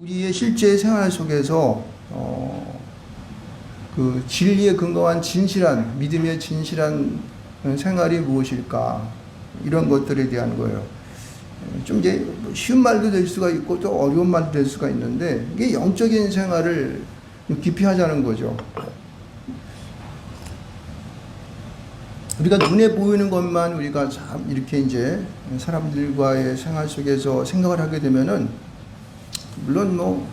우리의 실제 생활 속에서 그 진리에 근거한 진실한 믿음의 진실한 생활이 무엇일까, 이런 것들에 대한 거예요. 좀 이제 쉬운 말도 될 수가 있고 또 어려운 말도 될 수가 있는데, 이게 영적인 생활을 깊이 하자는 거죠. 우리가 눈에 보이는 것만 우리가 참 이렇게 이제 사람들과의 생활 속에서 생각을 하게 되면은, 물론 뭐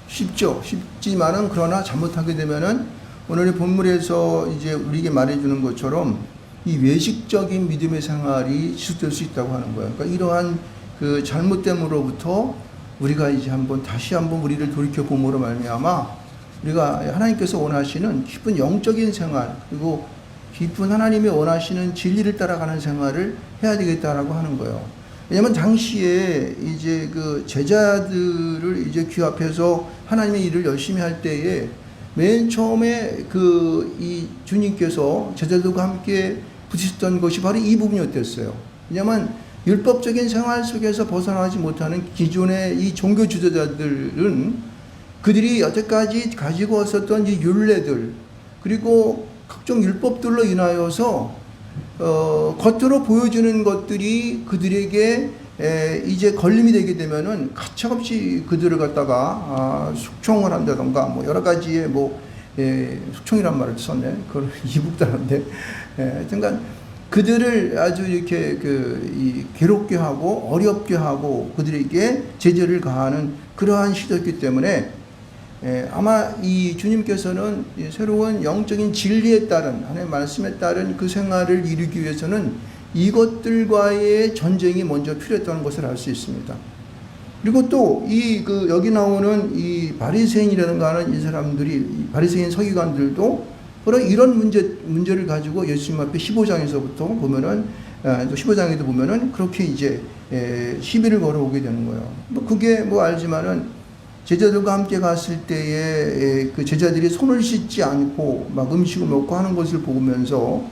쉽지만은, 그러나 잘못하게 되면은 오늘의 본문에서 이제 우리에게 말해주는 것처럼 이 외식적인 믿음의 생활이 지속될 수 있다고 하는 거예요. 그러니까 이러한 그 잘못됨으로부터 우리가 이제 다시 한번 우리를 돌이켜 봄으로 말미암아 우리가 하나님께서 원하시는 깊은 영적인 생활, 그리고 깊은 하나님이 원하시는 진리를 따라가는 생활을 해야 되겠다라고 하는 거예요. 왜냐면 당시에 이제 그 제자들을 이제 귀 앞에서 하나님의 일을 열심히 할 때에 맨 처음에 이 주님께서 제자들과 함께 부딪혔던 것이 바로 이 부분이었댔어요. 왜냐면 율법적인 생활 속에서 벗어나지 못하는 기존의 이 종교 지도자들은 그들이 여태까지 가지고 왔었던 이 율례들, 그리고 각종 율법들로 인하여서 겉으로 보여주는 것들이 그들에게 이제 걸림이 되게 되면은 가차없이 그들을 갖다가 숙청을 한다던가, 뭐 여러 가지의 숙청이란 말을 썼네. 그걸 이북 단어인데, 하여튼간 그들을 아주 이렇게 괴롭게 하고 어렵게 하고 그들에게 제재를 가하는 그러한 시대였기 때문에, 아마 이 주님께서는 새로운 영적인 진리에 따른, 하나님의 말씀에 따른 그 생활을 이루기 위해서는 이것들과의 전쟁이 먼저 필요했다는 것을 알 수 있습니다. 그리고 또 여기 나오는 이 바리새인이라든가 하는 이 사람들이, 바리새인 서기관들도 바로 이런 문제를 가지고 예수님 앞에 15장에서부터 보면은, 또 15장에도 보면은 그렇게 이제 시비를 걸어오게 되는 거예요. 그게 알지만은, 제자들과 함께 갔을 때에 그 제자들이 손을 씻지 않고 막 음식을 먹고 하는 것을 보면서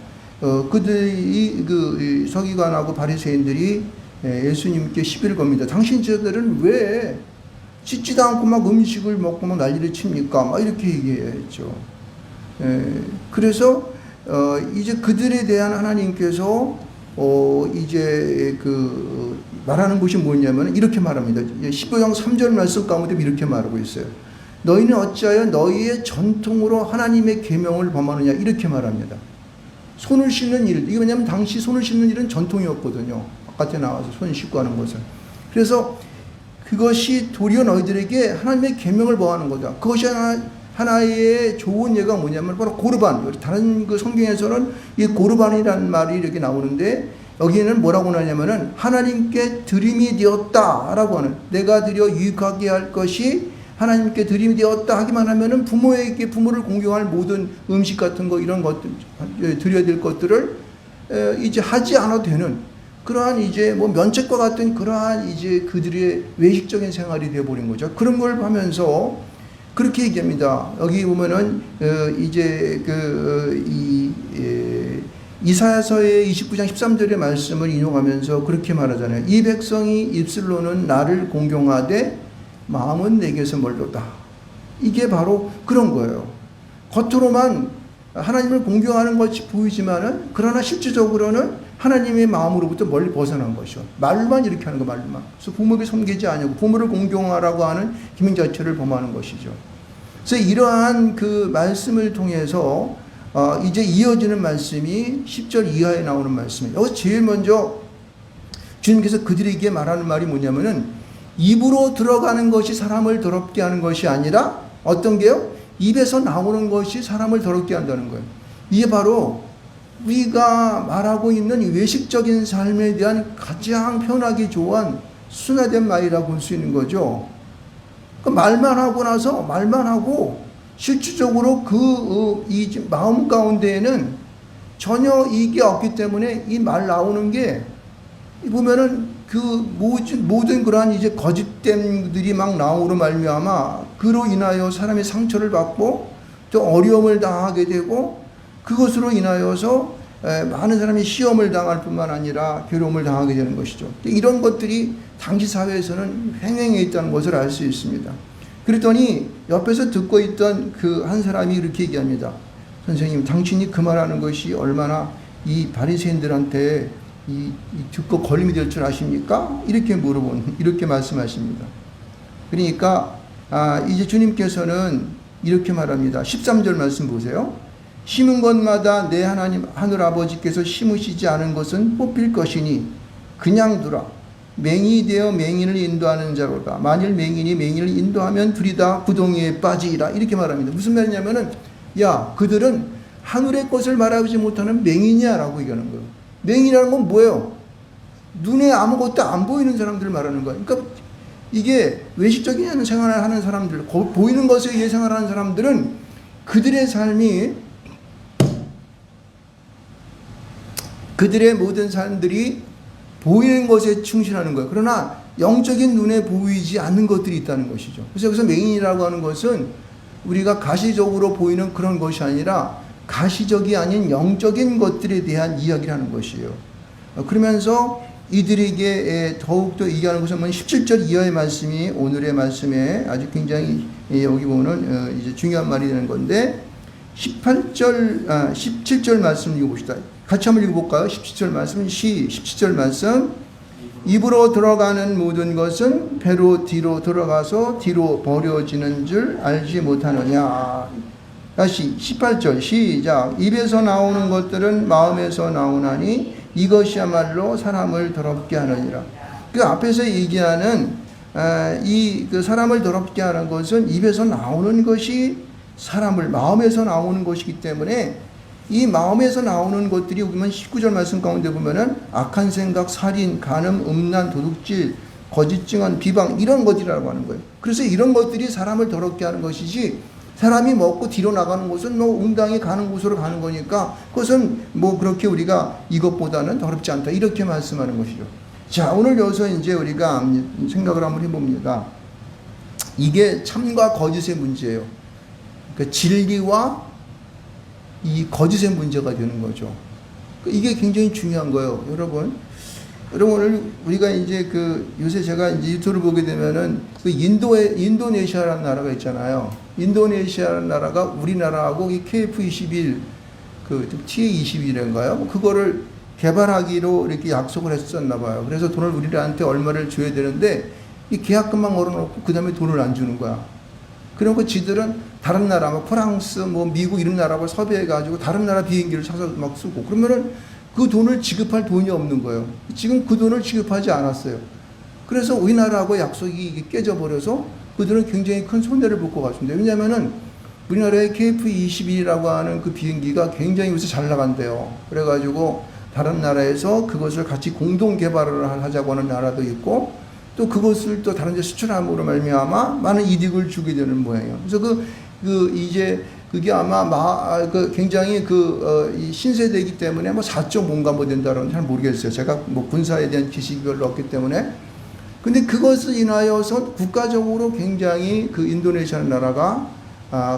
그들이 서기관하고 바리새인들이 예수님께 시비를 겁니다. 당신 제자들은 왜 씻지도 않고 막 음식을 먹고 막 난리를 칩니까? 막 이렇게 얘기했죠. 그래서 이제 그들에 대한 하나님께서 이제 말하는 것이 뭐냐면 이렇게 말합니다. 15장 3절 말씀 가운데 이렇게 말하고 있어요. 너희는 어찌하여 너희의 전통으로 하나님의 계명을 범하느냐, 이렇게 말합니다. 손을 씻는 일, 이게 왜냐하면 당시 손을 씻는 일은 전통이었거든요. 바깥에 나와서 손 씻고 하는 것은. 그래서 그것이 도리어 너희들에게 하나님의 계명을 범하는 거다. 그것이 하나의 좋은 예가 뭐냐면 바로 고르반. 다른 성경에서는 이 고르반이라는 말이 이렇게 나오는데, 여기는 뭐라고 하냐면은 하나님께 드림이 되었다라고 하는, 내가 드려 유익하게 할 것이 하나님께 드림이 되었다 하기만 하면은 부모를 공경할 모든 음식 같은 거, 이런 것들 드려야 될 것들을 이제 하지 않아도 되는 그러한 이제 면책과 같은 그러한 이제 그들의 외식적인 생활이 되어버린 거죠. 그런 걸 하면서 그렇게 얘기합니다. 여기 보면은 이제 이사야서의 29장 13절의 말씀을 인용하면서 그렇게 말하잖아요. 이 백성이 입술로는 나를 공경하되 마음은 내게서 멀도다. 이게 바로 그런 거예요. 겉으로만 하나님을 공경하는 것이 보이지만은, 그러나 실질적으로는 하나님의 마음으로부터 멀리 벗어난 것이죠. 말만 이렇게 하는 거, 말만. 그래서 부모를 섬기지 않고 부모를 공경하라고 하는 기능 자체를 범하는 것이죠. 그래서 이러한 그 말씀을 통해서 이제 이어지는 말씀이 10절 이하에 나오는 말씀이에요. 여기서 제일 먼저 주님께서 그들에게 말하는 말이 뭐냐면은, 입으로 들어가는 것이 사람을 더럽게 하는 것이 아니라 어떤 게요? 입에서 나오는 것이 사람을 더럽게 한다는 거예요. 이게 바로 우리가 말하고 있는 외식적인 삶에 대한 가장 표현하기 좋은 순화된 말이라고 볼 수 있는 거죠. 말만 하고 나서, 말만 하고 실질적으로 이 마음 가운데에는 전혀 이게 없기 때문에 이 말 나오는 게 보면은 모든 그러한 이제 거짓됨들이 막 나오므로 말미암아 그로 인하여 사람의 상처를 받고 또 어려움을 당하게 되고, 그것으로 인하여서 많은 사람이 시험을 당할 뿐만 아니라 괴로움을 당하게 되는 것이죠. 이런 것들이 당시 사회에서는 횡행해 있다는 것을 알 수 있습니다. 그랬더니 옆에서 듣고 있던 그 한 사람이 이렇게 얘기합니다. 선생님, 당신이 그 말하는 것이 얼마나 이 바리새인들한테 듣고 걸림이 될 줄 아십니까? 이렇게 말씀하십니다. 그러니까 이제 주님께서는 이렇게 말합니다. 13절 말씀 보세요. 심은 것마다 내 하나님 하늘 아버지께서 심으시지 않은 것은 뽑힐 것이니 그냥 두라. 맹인이 되어 맹인을 인도하는 자로다. 만일 맹인이 맹인을 인도하면 둘이 다 구덩이에 빠지리라. 이렇게 말합니다. 무슨 말이냐면은 그들은 하늘의 것을 말하지 못하는 맹인이야 라고 얘기하는 거예요. 맹인이라는 건 뭐예요? 눈에 아무것도 안 보이는 사람들을 말하는 거예요. 그러니까 이게 외식적인 생활을 하는 사람들, 보이는 것에 의해 생활하는 사람들은 그들의 삶이, 그들의 모든 삶들이 보이는 것에 충실하는 거예요. 그러나 영적인 눈에 보이지 않는 것들이 있다는 것이죠. 그래서 여기서 맹인이라고 하는 것은 우리가 가시적으로 보이는 그런 것이 아니라 가시적이 아닌 영적인 것들에 대한 이야기를 하는 것이에요. 그러면서 이들에게 더욱더 얘기하는 것은 17절 이하의 말씀이 오늘의 말씀에 아주 굉장히 여기 보면 이제 중요한 말이 되는 건데 17절 말씀 읽어봅시다. 같이 한번 읽어볼까요? 17절 말씀 17절 말씀 입으로 들어가는 모든 것은 배로 뒤로 들어가서 뒤로 버려지는 줄 알지 못하느냐. 다시 18절 시작. 입에서 나오는 것들은 마음에서 나오나니 이것이야말로 사람을 더럽게 하느니라. 그 앞에서 얘기하는 그 사람을 더럽게 하는 것은 입에서 나오는 것이 마음에서 나오는 것이기 때문에 이 마음에서 나오는 것들이 보면 19절 말씀 가운데 보면은 악한 생각, 살인, 간음, 음란, 도둑질, 거짓 증언, 비방 이런 것들이라고 하는 거예요. 그래서 이런 것들이 사람을 더럽게 하는 것이지 사람이 먹고 뒤로 나가는 곳은 응당히 가는 곳으로 가는 거니까 그것은 그렇게 우리가 이것보다는 더럽지 않다 이렇게 말씀하는 것이죠. 자, 오늘 여기서 이제 우리가 생각을 한번 해봅니다. 이게 참과 거짓의 문제예요. 그러니까 진리와 이 거짓의 문제가 되는 거죠. 이게 굉장히 중요한 거예요. 여러분 오늘 우리가 이제 요새 제가 이제 유튜브를 보게 되면은 인도네시아라는 나라가 있잖아요. 인도네시아라는 나라가 우리나라하고 이 KF21 TA21인가요? 그거를 개발하기로 이렇게 약속을 했었나 봐요. 그래서 돈을 우리한테 얼마를 줘야 되는데 이 계약금만 걸어놓고 그 다음에 돈을 안 주는 거야. 그리고 지들은 다른 나라, 프랑스, 미국 이런 나라를 섭외해가지고 다른 나라 비행기를 사서 막 쓰고 그러면은 그 돈을 지급할 돈이 없는 거예요. 지금 그 돈을 지급하지 않았어요. 그래서 우리나라하고 약속이 깨져버려서 그들은 굉장히 큰 손해를 볼 것 같습니다. 왜냐면은 우리나라의 KF21이라고 하는 그 비행기가 굉장히 요새 잘 나간대요. 그래가지고 다른 나라에서 그것을 같이 공동 개발을 하자고 하는 나라도 있고 또 그것을 또 다른 데 수출함으로 말미암아 많은 이득을 주게 되는 모양이에요. 그래서 이제 그게 아마 굉장히 이 신세대이기 때문에 4.5인가 된다는 잘 모르겠어요. 제가 군사에 대한 지식이 별로 없기 때문에. 근데 그것을 인하여서 국가적으로 굉장히 인도네시아 나라가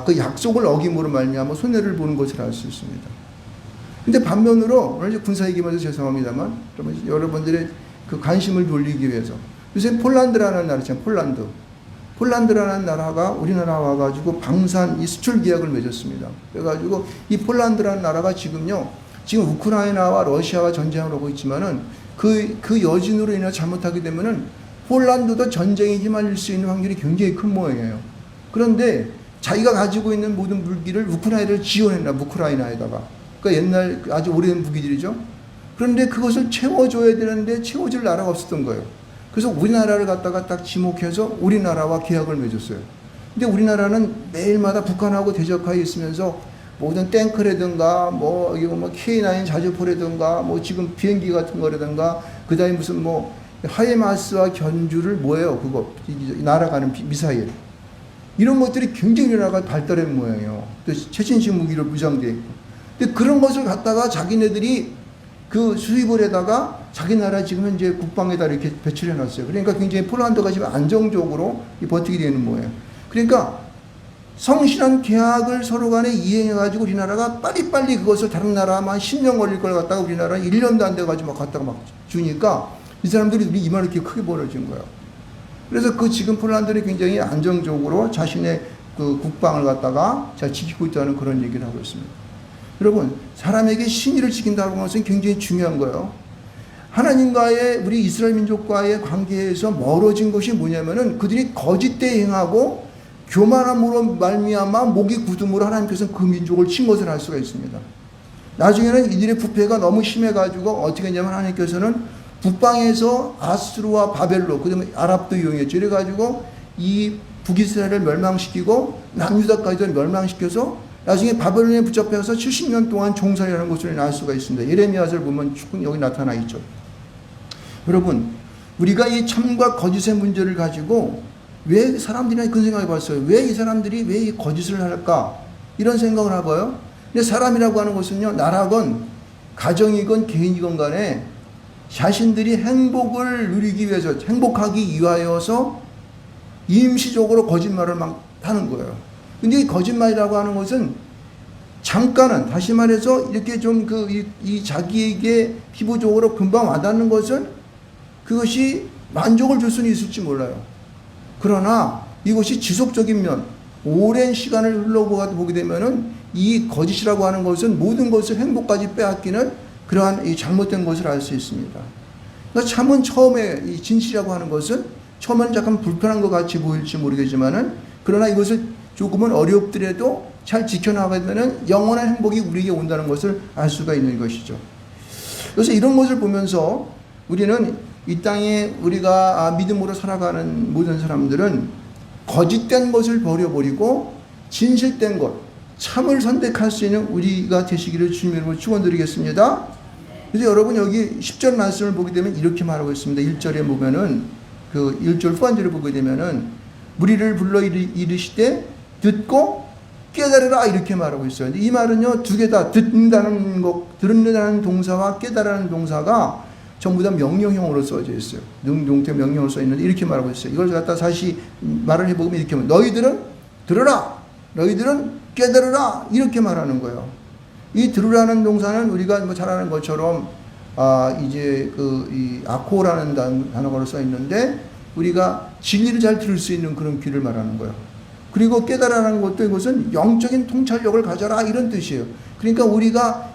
그 약속을 어김으로 말미암아 손해를 보는 것을 알 수 있습니다. 근데 반면으로 오늘 이제 군사 얘기만 해서 죄송합니다만 여러분들의 관심을 돌리기 위해서 요새 폴란드라는 나라 있잖아요. 폴란드라는 나라가 우리나라 와가지고 방산 수출 계약을 맺었습니다. 그래가지고 이 폴란드라는 나라가 지금 우크라이나와 러시아가 전쟁을 하고 있지만은 그 여진으로 인해 잘못하게 되면은 폴란드도 전쟁에 휘말릴 수 있는 확률이 굉장히 큰 모양이에요. 그런데 자기가 가지고 있는 모든 무기를 우크라이나를 지원했나, 우크라이나에다가. 그러니까 옛날 아주 오래된 무기들이죠. 그런데 그것을 채워줘야 되는데 채워줄 나라가 없었던 거예요. 그래서 우리나라를 갖다가 딱 지목해서 우리나라와 계약을 맺었어요. 근데 우리나라는 매일마다 북한하고 대적하에 있으면서 모든 탱크라든가 K9 자주포라든가 지금 비행기 같은 거라든가 그다음에 무슨 하이마스와 견주를 그거 날아가는 미사일 이런 것들이 굉장히 우리나라가 발달한 모양이에요. 또 최신식 무기로 무장돼 있고. 근데 그런 것을 갖다가 자기네들이 수입을 해다가 자기 나라 지금 현재 국방에다 이렇게 배치를 해놨어요. 그러니까 굉장히 폴란드가 지금 안정적으로 버티게 되는 모양이에요. 그러니까 성실한 계약을 서로 간에 이행해가지고 우리나라가 빨리빨리 그것을 다른 나라만 10년 걸릴 걸 갖다가 우리나라 1년도 안 돼가지고 막 갖다가 막 주니까 이 사람들이 이만 이렇게 크게 벌어진 거예요. 그래서 그 지금 폴란드는 굉장히 안정적으로 자신의 그 국방을 갖다가 잘 지키고 있다는 그런 얘기를 하고 있습니다. 여러분, 사람에게 신의를 지킨다는 것은 굉장히 중요한 거예요. 하나님과의 우리 이스라엘 민족과의 관계에서 멀어진 것이 뭐냐면은 그들이 거짓되 행하고 교만함으로 말미암아 목이 굳음으로 하나님께서는 그 민족을 친 것을 알 수가 있습니다. 나중에는 이들의 부패가 너무 심해가지고 어떻게 했냐면 하나님께서는 북방에서 아수르와 바벨로 그다음에 아랍도 이용했죠. 이래가지고 이 북이스라엘을 멸망시키고 남유다까지도 멸망시켜서 나중에 바벨론에 붙잡혀서 70년 동안 종살이라는 것을 알 수가 있습니다. 예레미야서를 보면 충분히 여기 나타나 있죠. 여러분, 우리가 이 참과 거짓의 문제를 가지고 왜 사람들이 그런 생각해 봤어요? 왜 이 사람들이 왜 이 거짓을 할까? 이런 생각을 하고요. 근데 사람이라고 하는 것은요, 나라건 가정이건 개인이건 간에 자신들이 행복을 누리기 위해서, 행복하기 위하여서 임시적으로 거짓말을 막 하는 거예요. 근데 이 거짓말이라고 하는 것은 잠깐은, 다시 말해서 이렇게 좀 이 자기에게 피부적으로 금방 와닿는 것은 그것이 만족을 줄 수는 있을지 몰라요. 그러나 이것이 지속적인 면, 오랜 시간을 흘러보게 되면은 이 거짓이라고 하는 것은 모든 것을 행복까지 빼앗기는 그러한 이 잘못된 것을 알 수 있습니다. 그러니까 참은 처음에 이 진실이라고 하는 것은 처음에는 약간 불편한 것 같이 보일지 모르겠지만은 그러나 이것을 조금은 어렵더라도 잘 지켜나가면은 영원한 행복이 우리에게 온다는 것을 알 수가 있는 것이죠. 그래서 이런 것을 보면서 우리는 이 땅에 우리가 믿음으로 살아가는 모든 사람들은 거짓된 것을 버려버리고 진실된 것, 참을 선택할 수 있는 우리가 되시기를 주님 이름으로 축원드리겠습니다. 그래서 여러분 여기 10절 말씀을 보게 되면 이렇게 말하고 있습니다. 1절에 보면은 그 1절 후반절을 보게 되면은 무리를 불러 이르시되 듣고 깨달으라 이렇게 말하고 있어요. 이 말은요 두 개 다 듣는다는 동사와 깨달으라는 동사가 전부 다 명령형으로 써져 있어요. 능동태 명령으로 써 있는데 이렇게 말하고 있어요. 이걸 갖다 다시 말을 해보면 이렇게 하면 너희들은 들으라, 너희들은 깨달으라 이렇게 말하는 거예요. 이 들으라는 동사는 우리가 뭐 잘 아는 것처럼 이제 이 아코라는 단어가 써 있는데 우리가 진리를 잘 들을 수 있는 그런 귀를 말하는 거예요. 그리고 깨달으라는 것도 이것은 영적인 통찰력을 가져라 이런 뜻이에요. 그러니까 우리가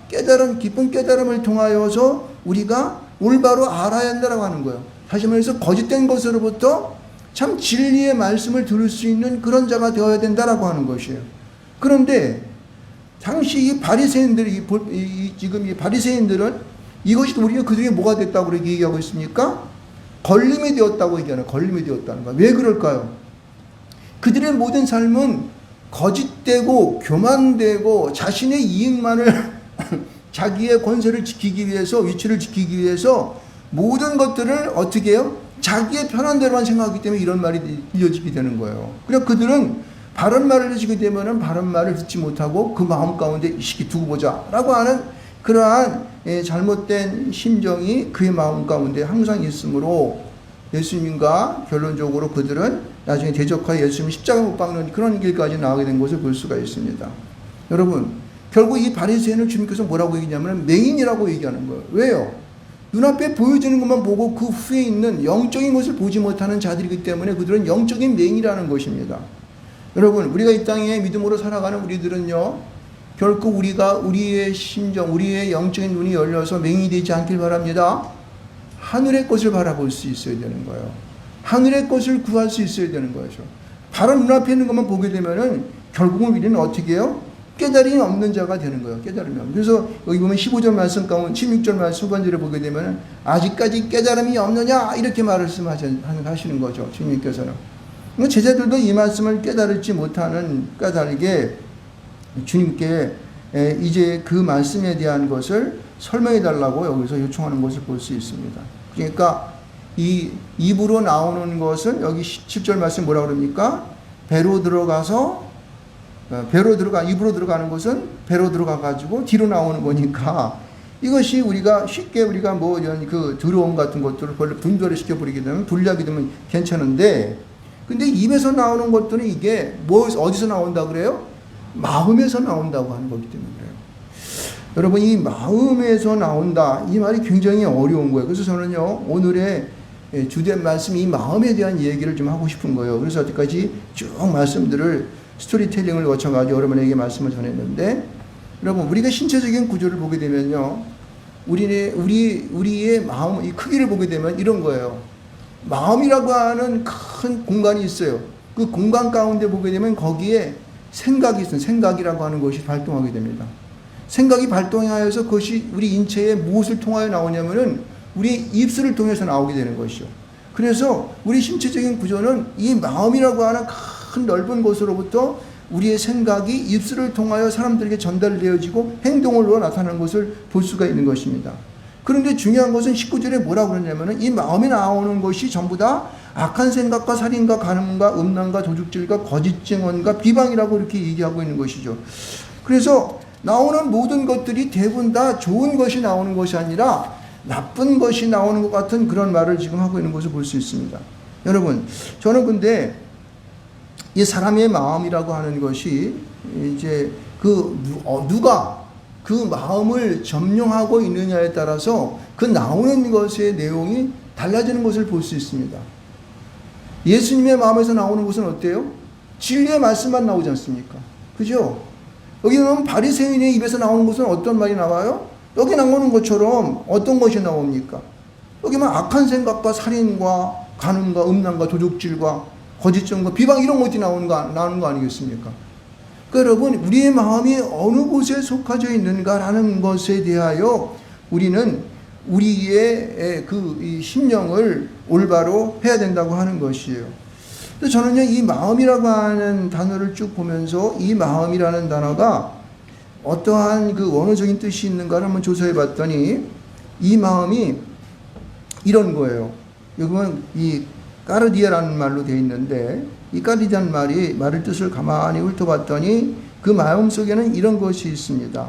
깊은 깨달음을 통하여서 우리가 올바로 알아야 한다고 하는 거예요. 다시 말해서 거짓된 것으로부터 참 진리의 말씀을 들을 수 있는 그런 자가 되어야 된다라고 하는 것이에요. 그런데 당시 이 바리새인들이 지금 이 바리새인들은 이것이 우리가 그들에게 뭐가 됐다고 그렇게 얘기하고 있습니까? 걸림이 되었다고 얘기하는 걸림이 되었다는 거예요. 왜 그럴까요? 그들의 모든 삶은 거짓되고 교만되고 자신의 이익만을 자기의 권세를 지키기 위해서 위치를 지키기 위해서 모든 것들을 어떻게 해요? 자기의 편한 대로만 생각하기 때문에 이런 말이 들려지게 되는 거예요. 그래서 그들은 바른 말을 해주게 되면은 바른 말을 듣지 못하고 그 마음 가운데 이 시기 두고 보자 라고 하는 그러한 잘못된 심정이 그의 마음 가운데 항상 있으므로 예수님과 결론적으로 그들은 나중에 대적하여 예수님 십자가 못 박는 그런 길까지 나가게 된 것을 볼 수가 있습니다. 여러분 결국 이 바리새인을 주님께서 뭐라고 얘기냐면 맹인이라고 얘기하는 거예요. 왜요? 눈앞에 보여지는 것만 보고 그 후에 있는 영적인 것을 보지 못하는 자들이기 때문에 그들은 영적인 맹인이라는 것입니다. 여러분 우리가 이 땅에 믿음으로 살아가는 우리들은요 결코 우리의 심정, 우리의 영적인 눈이 열려서 맹인이 되지 않길 바랍니다. 하늘의 것을 바라볼 수 있어야 되는 거예요. 하늘의 것을 구할 수 있어야 되는 거죠. 바로 눈앞에 있는 것만 보게 되면은 결국은 우리는 어떻게 해요? 깨달음이 없는 자가 되는 거예요. 깨달음이 없는. 그래서 여기 보면 15절 말씀 가운데 16절 말씀 후반절에 보게 되면은 아직까지 깨달음이 없느냐 이렇게 말씀하시는 거죠. 주님께서는. 제자들도 이 말씀을 깨달을지 못하는 까닭에 주님께 이제 그 말씀에 대한 것을 설명해 달라고 여기서 요청하는 것을 볼 수 있습니다. 그러니까 이 입으로 나오는 것은 여기 10절 말씀 뭐라고 그럽니까? 입으로 들어가는 것은 배로 들어가 가지고 뒤로 나오는 거니까 이것이 우리가 쉽게 우리가 뭐 이런 그 더러움 같은 것들을 분별을 시켜버리게 되면 분리하게 되면 괜찮은데 근데 입에서 나오는 것들은 이게 어디서 나온다 그래요? 마음에서 나온다고 하는 거기 때문에 그래요. 여러분, 이 마음에서 나온다, 이 말이 굉장히 어려운 거예요. 그래서 저는요, 오늘의 주된 말씀이 이 마음에 대한 얘기를 좀 하고 싶은 거예요. 그래서 여태까지 쭉 말씀들을 스토리텔링을 거쳐가지고 여러분에게 말씀을 전했는데, 여러분, 우리가 신체적인 구조를 보게 되면요, 우리의 마음, 이 크기를 보게 되면 이런 거예요. 마음이라고 하는 큰 공간이 있어요. 그 공간 가운데 보게 되면 거기에 생각이 있어요. 생각이라고 하는 것이 발동하게 됩니다. 생각이 발동하여서 그것이 우리 인체에 무엇을 통하여 나오냐면은 우리 입술을 통해서 나오게 되는 것이죠. 그래서 우리 신체적인 구조는 이 마음이라고 하는 큰 넓은 곳으로부터 우리의 생각이 입술을 통하여 사람들에게 전달되어지고 행동으로 나타나는 것을 볼 수가 있는 것입니다. 그런데 중요한 것은 19절에 뭐라고 그러냐면은 이 마음에 나오는 것이 전부 다 악한 생각과 살인과 간음과 음란과 도둑질과 거짓 증언과 비방이라고 이렇게 얘기하고 있는 것이죠. 그래서 나오는 모든 것들이 대부분 다 좋은 것이 나오는 것이 아니라 나쁜 것이 나오는 것 같은 그런 말을 지금 하고 있는 것을 볼 수 있습니다. 여러분, 저는 근데 이 사람의 마음이라고 하는 것이 이제 누가 그 마음을 점령하고 있느냐에 따라서 그 나오는 것의 내용이 달라지는 것을 볼 수 있습니다. 예수님의 마음에서 나오는 것은 어때요? 진리의 말씀만 나오지 않습니까? 그죠? 여기 보면 바리새인의 입에서 나오는 것은 어떤 말이 나와요? 여기 나오는 것처럼 어떤 것이 나옵니까? 여기만 악한 생각과 살인과 간음과 음란과 도둑질과 거짓증과 비방 이런 것들이 나오는 거 아니겠습니까? 그러니까 여러분, 우리의 마음이 어느 곳에 속하져 있는가라는 것에 대하여 우리는 우리의 이 심령을 올바로 해야 된다고 하는 것이에요. 저는요, 이 마음이라고 하는 단어를 쭉 보면서 이 마음이라는 단어가 어떠한 그 원어적인 뜻이 있는가를 한번 조사해 봤더니 이 마음이 이런 거예요. 여기 보면 이 까르디아라는 말로 되어 있는데 이 까르디아는 말의 뜻을 가만히 훑어봤더니 그 마음 속에는 이런 것이 있습니다.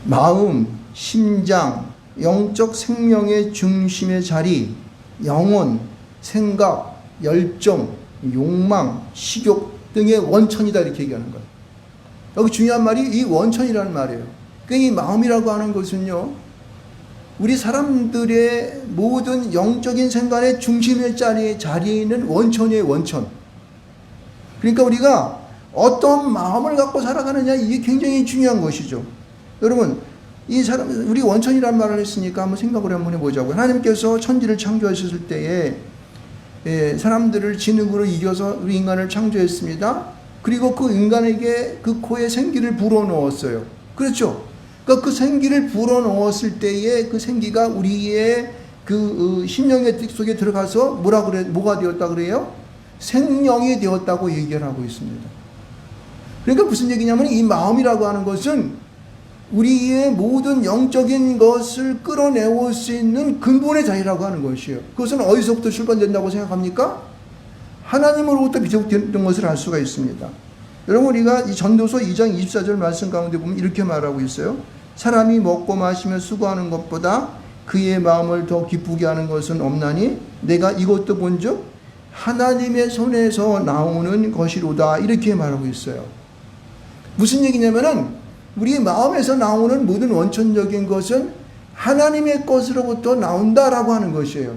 마음, 심장, 영적 생명의 중심의 자리, 영혼, 생각, 열정, 욕망, 식욕 등의 원천이다 이렇게 얘기하는 거예요. 여기 중요한 말이 이 원천이라는 말이에요. 그러니까 이 마음이라고 하는 것은요, 우리 사람들의 모든 영적인 생각의 중심의 자리에 있는 원천이에요, 원천. 그러니까 우리가 어떤 마음을 갖고 살아가느냐, 이게 굉장히 중요한 것이죠. 여러분, 우리 원천이라는 말을 했으니까 한번 생각을 한번 해보자고요. 하나님께서 천지를 창조하셨을 때에 사람들을 진흙으로 이겨서 우리 인간을 창조했습니다. 그리고 그 인간에게 그 코에 생기를 불어넣었어요. 그렇죠? 그러니까 그 생기를 불어넣었을 때에 그 생기가 우리의 그 심령의 뜻 속에 들어가서 뭐가 되었다 그래요? 생명이 되었다고 얘기를 하고 있습니다. 그러니까 무슨 얘기냐면 이 마음이라고 하는 것은 우리의 모든 영적인 것을 끌어내올 수 있는 근본의 자리라고 하는 것이에요. 그것은 어디서부터 출발된다고 생각합니까? 하나님으로부터 비롯된 것을 알 수가 있습니다. 여러분, 우리가 이 전도서 2장 24절 말씀 가운데 보면 이렇게 말하고 있어요. 사람이 먹고 마시며 수고하는 것보다 그의 마음을 더 기쁘게 하는 것은 없나니 내가 이것도 본즉 하나님의 손에서 나오는 것이로다 이렇게 말하고 있어요. 무슨 얘기냐면은 우리 마음에서 나오는 모든 원천적인 것은 하나님의 것으로부터 나온다라고 하는 것이에요.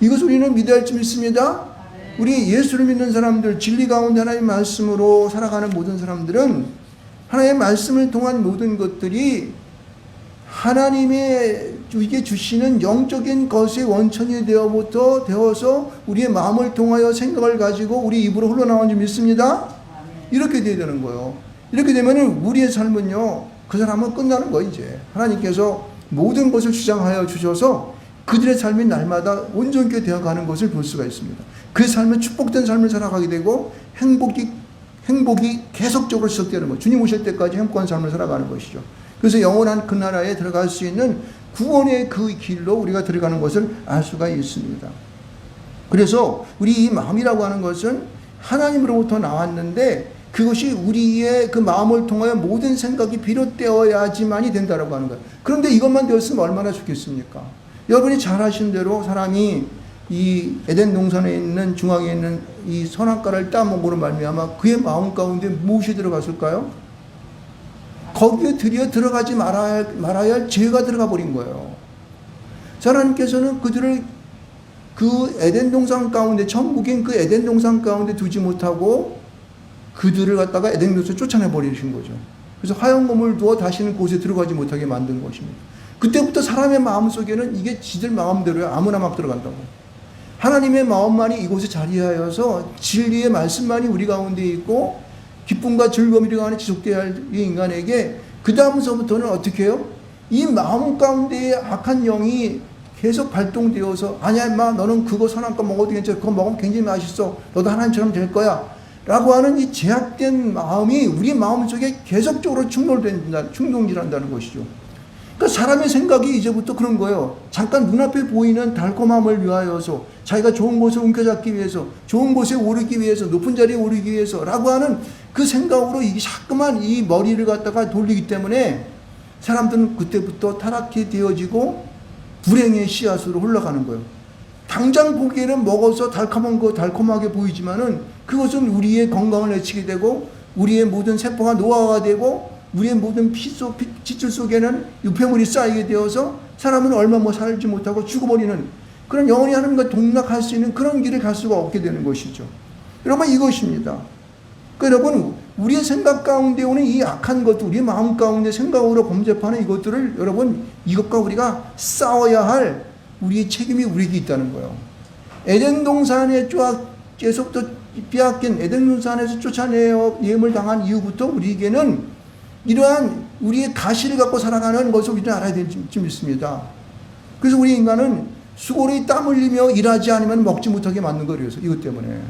이것을 우리는 믿어야 할 줄 믿습니다. 우리 예수를 믿는 사람들, 진리 가운데 하나님의 말씀으로 살아가는 모든 사람들은 하나님의 말씀을 통한 모든 것들이 하나님의 우리에게 주시는 영적인 것의 원천이 되어서 우리의 마음을 통하여 생각을 가지고 우리 입으로 흘러나오는 줄 믿습니다. 이렇게 돼야 되는 거예요. 이렇게 되면 우리의 삶은요, 그 사람은 끝나는 거예요. 이제 하나님께서 모든 것을 주장하여 주셔서 그들의 삶이 날마다 온전케 되어가는 것을 볼 수가 있습니다. 그 삶은 축복된 삶을 살아가게 되고 행복이 계속적으로 지속되는 것, 주님 오실 때까지 행복한 삶을 살아가는 것이죠. 그래서 영원한 그 나라에 들어갈 수 있는 구원의 그 길로 우리가 들어가는 것을 알 수가 있습니다. 그래서 우리 이 마음이라고 하는 것은 하나님으로부터 나왔는데 그것이 우리의 그 마음을 통하여 모든 생각이 비롯되어야지만이 된다라고 하는 거예요. 그런데 이것만 되었으면 얼마나 좋겠습니까? 여러분이 잘 아신 대로 사람이 이 에덴 동산에 있는 중앙에 있는 이 선악과를 따먹으로 말미암아 그의 마음 가운데 무엇이 들어갔을까요? 거기에 들어가지 말아야 할 죄가 들어가 버린 거예요. 하나님께서는 그들을 그 에덴 동산 가운데, 천국인 그 에덴 동산 가운데 두지 못하고 그들을 갖다가 에덴 동산에 쫓아내 버리신 거죠. 그래서 화영검을 두어 다시는 그곳에 들어가지 못하게 만든 것입니다. 그때부터 사람의 마음속에는 이게 지들 마음대로야. 아무나 막 들어간다고. 하나님의 마음만이 이곳에 자리하여서 진리의 말씀만이 우리 가운데 있고 기쁨과 즐거움이 우리 가운데 지속되어야 할 이 인간에게 그 다음서부터는 어떻게 해요? 이 마음 가운데의 악한 영이 계속 발동되어서 아니야 임마 너는 그거 선한 거 먹어도 괜찮아. 그거 먹으면 굉장히 맛있어. 너도 하나님처럼 될 거야. 라고 하는 이 제약된 마음이 우리 마음속에 계속적으로 충동질한다는 것이죠. 그러니까 사람의 생각이 이제부터 그런 거예요. 잠깐 눈앞에 보이는 달콤함을 위하여서 자기가 좋은 곳을 움켜잡기 위해서 좋은 곳에 오르기 위해서 높은 자리에 오르기 위해서 라고 하는 그 생각으로 이게 자꾸만 이 머리를 갖다가 돌리기 때문에 사람들은 그때부터 타락해 되어지고 불행의 씨앗으로 흘러가는 거예요. 당장 보기에는 먹어서 달콤하게 보이지만은 그것은 우리의 건강을 해치게 되고 우리의 모든 세포가 노화가 되고 우리의 모든 핏줄 속에는 유폐물이 쌓이게 되어서 사람은 얼마 살지 못하고 죽어버리는 그런 영원히 하나님과 동락할 수 있는 그런 길을 갈 수가 없게 되는 것이죠. 여러분 이것입니다. 그러니까 여러분 우리의 생각 가운데 오는 이 악한 것들, 우리의 마음 가운데 생각으로 범죄하는 이것들을 여러분 이것과 우리가 싸워야 할 우리의 책임이 우리에게 있다는 거예요. 에덴 동산에 계속 또 빼앗긴 에덴 동산에서 쫓아내어 예물 당한 이후부터 우리에게는 이러한 우리의 가시를 갖고 살아가는 것을 우리는 알아야 될 점 있습니다. 그래서 우리 인간은 수고로 땀 흘리며 일하지 않으면 먹지 못하게 만든 거예요. 이것 때문에.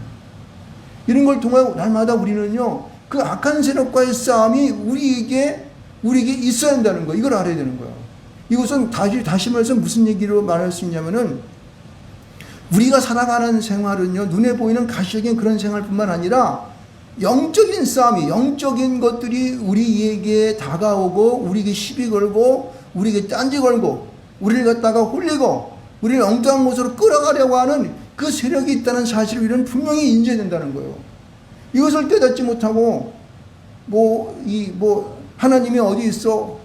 이런 걸 통해 날마다 우리는요, 그 악한 세력과의 싸움이 우리에게 있어야 한다는 거, 이걸 알아야 되는 거예요. 이것은 다시 말해서 무슨 얘기로 말할 수 있냐면은, 우리가 살아가는 생활은요, 눈에 보이는 가시적인 그런 생활뿐만 아니라, 영적인 싸움이, 영적인 것들이 우리에게 다가오고, 우리에게 시비 걸고, 우리에게 딴지 걸고, 우리를 갖다가 홀리고, 우리를 엉뚱한 곳으로 끌어가려고 하는 그 세력이 있다는 사실을 우리는 분명히 인지해야 된다는 거예요. 이것을 깨닫지 못하고, 하나님이 어디 있어?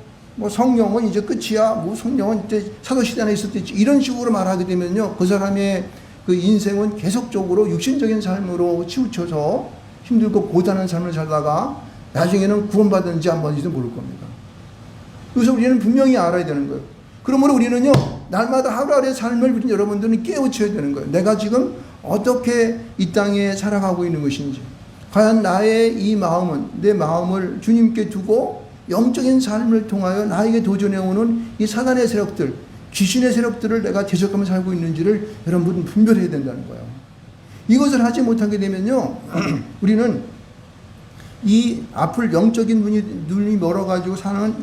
성령은 이제 끝이야. 성령은 이제 사도시대 안에 있었겠지. 이런 식으로 말하게 되면요, 그 사람의 그 인생은 계속적으로 육신적인 삶으로 치우쳐서 힘들고 고단한 삶을 살다가 나중에는 구원받은지 안 받은지도 모를 겁니다. 그래서 우리는 분명히 알아야 되는 거예요. 그러므로 우리는요, 날마다 하루하루의 삶을 여러분들은 깨우쳐야 되는 거예요. 내가 지금 어떻게 이 땅에 살아가고 있는 것인지, 과연 나의 이 마음은, 내 마음을 주님께 두고 영적인 삶을 통하여 나에게 도전해오는 이 사단의 세력들, 귀신의 세력들을 내가 대적하며 살고 있는지를 여러분은 분별해야 된다는 거예요. 이것을 하지 못하게 되면요, 우리는 이 앞을 영적인 눈이 멀어가지고 사는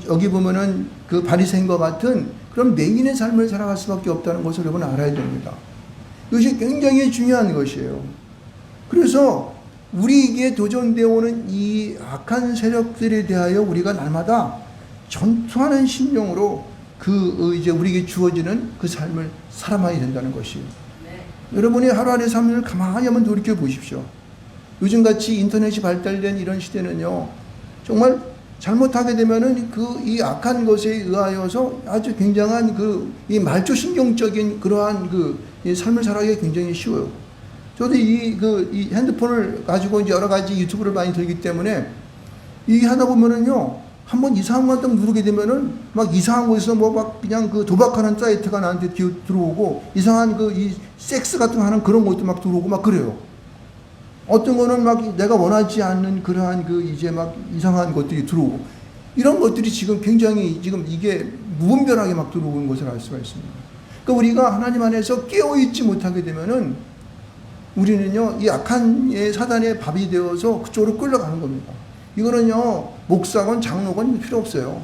여기 보면은 그 바리새인과 같은 그런 맹인의 삶을 살아갈 수밖에 없다는 것을 여러분 알아야 됩니다. 이것이 굉장히 중요한 것이에요. 그래서 우리에게 도전되어 오는 이 악한 세력들에 대하여 우리가 날마다 전투하는 심령으로 이제 우리에게 주어지는 그 삶을 살아가야 된다는 것이에요. 여러분이 하루하루의 삶을 가만히 한번 돌이켜 보십시오. 요즘같이 인터넷이 발달된 이런 시대는요, 정말 잘못하게 되면은 이 악한 것에 의하여서 아주 굉장한 이 말초신경적인 그러한 이 삶을 살아가기가 굉장히 쉬워요. 저도 이 핸드폰을 가지고 이제 여러 가지 유튜브를 많이 들기 때문에 이게 하다 보면은요, 한번 이상한 거 딱 누르게 되면은 막 이상한 곳에서 그냥 도박하는 사이트가 나한테 들어오고 이상한 이 섹스 같은 거 하는 그런 것도 막 들어오고 막 그래요. 어떤 거는 막 내가 원하지 않는 그러한 이제 막 이상한 것들이 들어오고 이런 것들이 지금 굉장히 지금 이게 무분별하게 막 들어오는 것을 알 수가 있습니다. 그러니까 우리가 하나님 안에서 깨어있지 못하게 되면은 우리는요, 이 악한 사단의 밥이 되어서 그쪽으로 끌려가는 겁니다. 이거는요, 목사건 장로건 필요 없어요.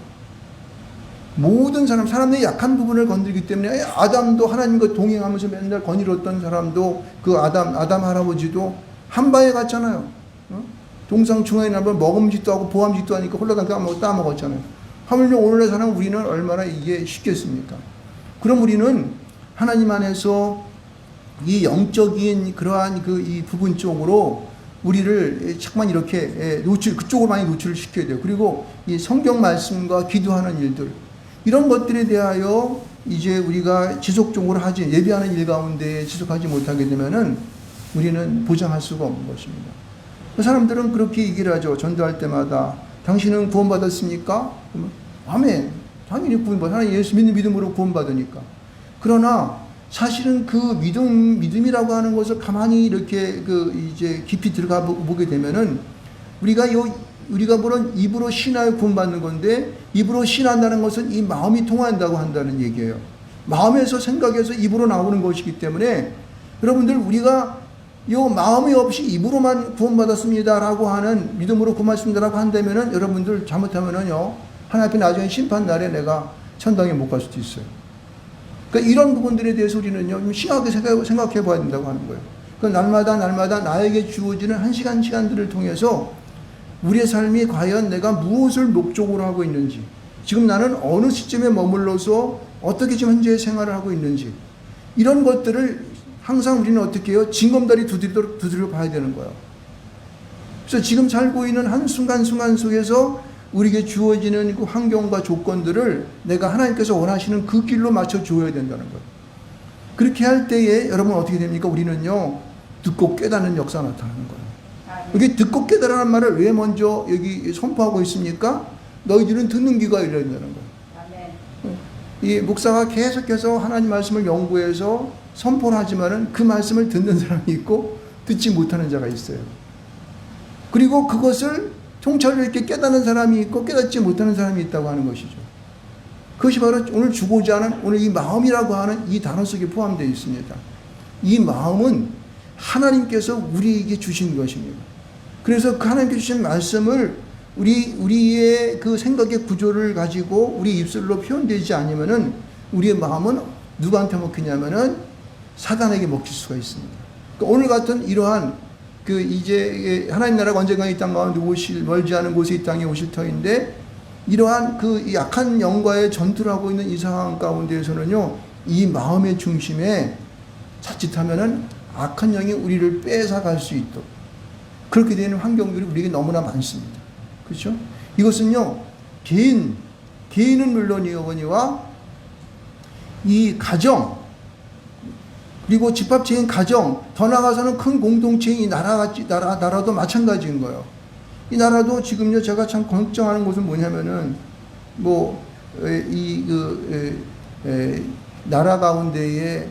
모든 사람들의 약한 부분을 건드리기 때문에 아담도 하나님과 동행하면서 맨날 거닐었던 사람도 그 아담 할아버지도 한 방에 갔잖아요. 동상 중앙에 나면 먹음직도 하고 보암직도 하니까 홀라당 아무것도 따먹었잖아요. 하물며 오늘의 사람 우리는 얼마나 이게 쉽겠습니까? 그럼 우리는 하나님 안에서 이 영적인 그러한 이 부분 쪽으로 우리를 자꾸만 이렇게 그쪽으로 많이 노출을 시켜야 돼요. 그리고 이 성경 말씀과 기도하는 일들, 이런 것들에 대하여 이제 우리가 지속적으로 예배하는 일 가운데 지속하지 못하게 되면은 우리는 보장할 수가 없는 것입니다. 그 사람들은 그렇게 얘기를 하죠. 전도할 때마다 당신은 구원받았습니까? 그러면 아멘. 당연히 구원받아. 하나님 예수 믿는 믿음으로 구원받으니까. 그러나 사실은 그 믿음이라고 하는 것을 가만히 이렇게 이제 깊이 들어가 보게 되면은 우리가 물론 입으로 신하여 구원받는 건데, 입으로 신한다는 것은 이 마음이 통한다고 한다는 얘기예요. 마음에서 생각해서 입으로 나오는 것이기 때문에 여러분들, 우리가 이 마음이 없이 입으로만 구원받았습니다라고 하는, 믿음으로 구원받았습니다라고 한다면은 여러분들 잘못하면은요, 하나님 앞에 나중에 심판 날에 내가 천당에 못 갈 수도 있어요. 그러니까 이런 부분들에 대해서 우리는요, 좀 심하게 생각해 봐야 된다고 하는 거예요. 그러니까 날마다 나에게 주어지는 한 시간들을 통해서 우리의 삶이 과연 내가 무엇을 목적으로 하고 있는지, 지금 나는 어느 시점에 머물러서 어떻게 지금 현재의 생활을 하고 있는지, 이런 것들을 항상 우리는 어떻게 해요? 징검다리 두드려 봐야 되는 거예요. 그래서 지금 살고 있는 한순간순간 속에서 우리에게 주어지는 그 환경과 조건들을 내가 하나님께서 원하시는 그 길로 맞춰 줘야 된다는 거예요. 그렇게 할 때에 여러분 어떻게 됩니까? 우리는요, 듣고 깨닫는 역사가 나타나는 거예요. 여기 듣고 깨달으라는 말을 왜 먼저 여기 선포하고 있습니까? 너희들은 듣는 귀가 열려야 된다는 거예요. 이 목사가 계속해서 하나님 말씀을 연구해서 선포를 하지만은 그 말씀을 듣는 사람이 있고 듣지 못하는 자가 있어요. 그리고 그것을 통찰로 이렇게 깨닫는 사람이 있고 깨닫지 못하는 사람이 있다고 하는 것이죠. 그것이 바로 오늘 주고자 하는, 오늘 이 마음이라고 하는 이 단어 속에 포함되어 있습니다. 이 마음은 하나님께서 우리에게 주신 것입니다. 그래서 그 하나님께 주신 말씀을 우리의 그 생각의 구조를 가지고 우리 입술로 표현되지 않으면은 우리의 마음은 누구한테 먹히냐면은 사단에게 먹힐 수가 있습니다. 그러니까 오늘 같은 이러한 이제 하나님 나라가 언젠가 이 땅 가운데 멀지 않은 곳에 이 땅에 오실 터인데, 이러한 약한 영과의 전투를 하고 있는 이 상황 가운데에서는요, 이 마음의 중심에 자칫하면은 악한 영이 우리를 뺏어갈 수 있도록 그렇게 되는 환경들이 우리에게 너무나 많습니다. 그렇죠? 이것은요, 개인은 물론이거니와 이 가정, 그리고 집합체인 가정, 더 나아가서는 큰 공동체인 나라도 마찬가지인 거예요. 이 나라도 지금요, 제가 참 걱정하는 것은 뭐냐면은, 나라 가운데에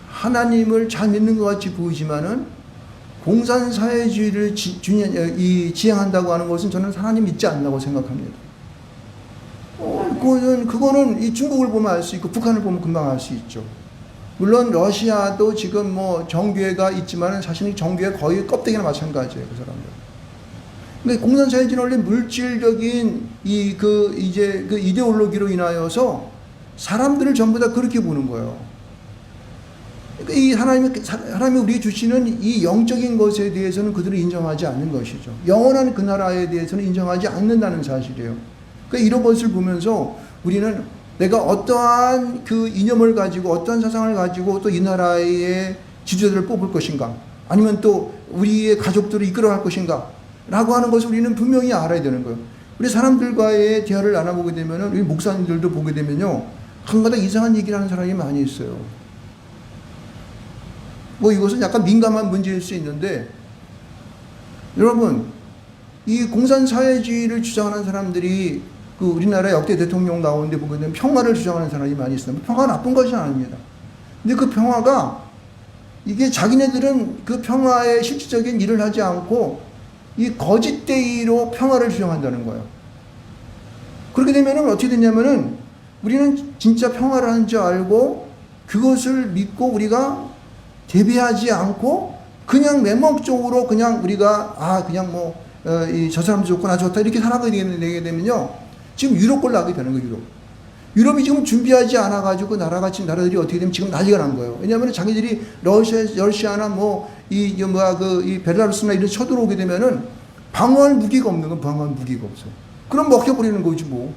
하나님을 잘 믿는 것 같이 보이지만은, 공산사회주의를 지향한다고 하는 것은 저는 하나님 믿지 않는다고 생각합니다. 그거는 이 중국을 보면 알 수 있고, 북한을 보면 금방 알 수 있죠. 물론 러시아도 지금 정교회가 있지만 사실은 정교회 거의 껍데기나 마찬가지예요, 그 사람들. 근데 공산사회주의는 원래 물질적인 이데올로기로 인하여서 사람들을 전부 다 그렇게 보는 거예요. 그러니까 이 하나님이 우리에게 주시는 이 영적인 것에 대해서는 그들은 인정하지 않는 것이죠. 영원한 그 나라에 대해서는 인정하지 않는다는 사실이에요. 그러니까 이런 것을 보면서 우리는 내가 어떠한 그 이념을 가지고 어떠한 사상을 가지고 또 이 나라의 지도자들을 뽑을 것인가, 아니면 또 우리의 가족들을 이끌어갈 것인가 라고 하는 것을 우리는 분명히 알아야 되는 거예요. 우리 사람들과의 대화를 나눠보게 되면은, 우리 목사님들도 보게 되면요, 한가닥 이상한 얘기를 하는 사람이 많이 있어요. 이것은 약간 민감한 문제일 수 있는데, 여러분, 이 공산사회주의를 주장하는 사람들이 우리나라 역대 대통령 가운데 보게 되면 평화를 주장하는 사람이 많이 있어요. 평화가 나쁜 것이 아닙니다. 근데 그 평화가, 이게 자기네들은 그 평화의 실질적인 일을 하지 않고 이 거짓대의로 평화를 주장한다는 거예요. 그렇게 되면은 어떻게 되냐면은, 우리는 진짜 평화를 하는 줄 알고 그것을 믿고 우리가 대비하지 않고 그냥 맹목적으로 그냥 우리가 저 사람 좋고 나 좋다 이렇게 살아가게 되면요, 지금 유럽 꼴 나게 되는 거예요. 유럽이 지금 준비하지 않아가지고 나라같이 나라들이 어떻게 되면 지금 난리가 난 거예요. 왜냐하면 자기들이 러시아나 이 벨라루스나 이런 쳐들어오게 되면은 방어할 무기가 없는 건 방어할 무기가 없어요. 그럼 먹혀버리는 거지 뭐.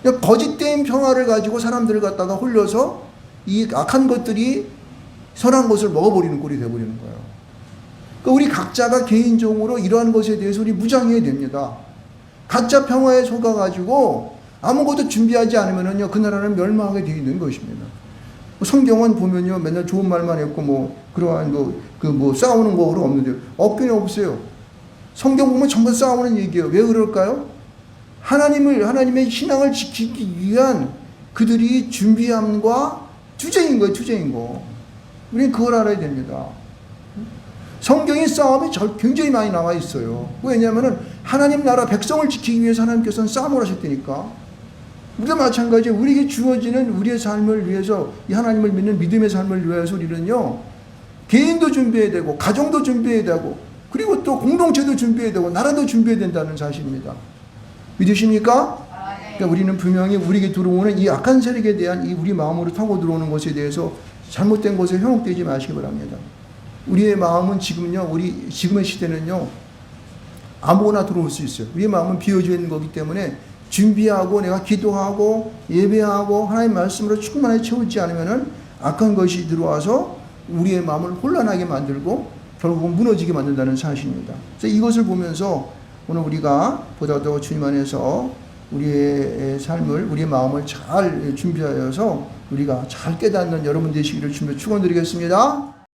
그냥 거짓된 평화를 가지고 사람들을 갖다가 홀려서 이 악한 것들이 선한 것을 먹어버리는 꼴이 되어버리는 거예요. 그러니까 우리 각자가 개인적으로 이러한 것에 대해서 우리 무장해야 됩니다. 가짜 평화에 속아가지고 아무것도 준비하지 않으면요, 그 나라는 멸망하게 되어 있는 것입니다. 성경은 보면요, 맨날 좋은 말만 했고, 그러한 싸우는 거 없는데요. 없긴 없어요. 성경 보면 전부 싸우는 얘기예요. 왜 그럴까요? 하나님의 신앙을 지키기 위한 그들이 준비함과 투쟁인 거예요, 투쟁인 거. 우리는 그걸 알아야 됩니다. 성경에 싸움이 굉장히 많이 나와 있어요. 왜냐하면 하나님 나라 백성을 지키기 위해서 하나님께서는 싸움을 하셨다니까. 우리도 마찬가지예요. 우리에게 주어지는 우리의 삶을 위해서, 이 하나님을 믿는 믿음의 삶을 위해서 우리는요, 개인도 준비해야 되고, 가정도 준비해야 되고, 그리고 또 공동체도 준비해야 되고, 나라도 준비해야 된다는 사실입니다. 믿으십니까? 그러니까 우리는 분명히 우리에게 들어오는 이 악한 세력에 대한 이 우리 마음으로 타고 들어오는 것에 대해서 잘못된 것에 현혹되지 마시기 바랍니다. 우리의 마음은 지금요, 지금의 시대는요, 아무거나 들어올 수 있어요. 우리의 마음은 비어져 있는 거기 때문에 준비하고 내가 기도하고 예배하고 하나님의 말씀으로 충만하게 채우지 않으면은 악한 것이 들어와서 우리의 마음을 혼란하게 만들고 결국은 무너지게 만든다는 사실입니다. 그래서 이것을 보면서 오늘 우리가 보다 더 주님 안에서 우리의 삶을, 우리의 마음을 잘 준비하여서 우리가 잘 깨닫는 여러분 되시기를 주며 축원드리겠습니다.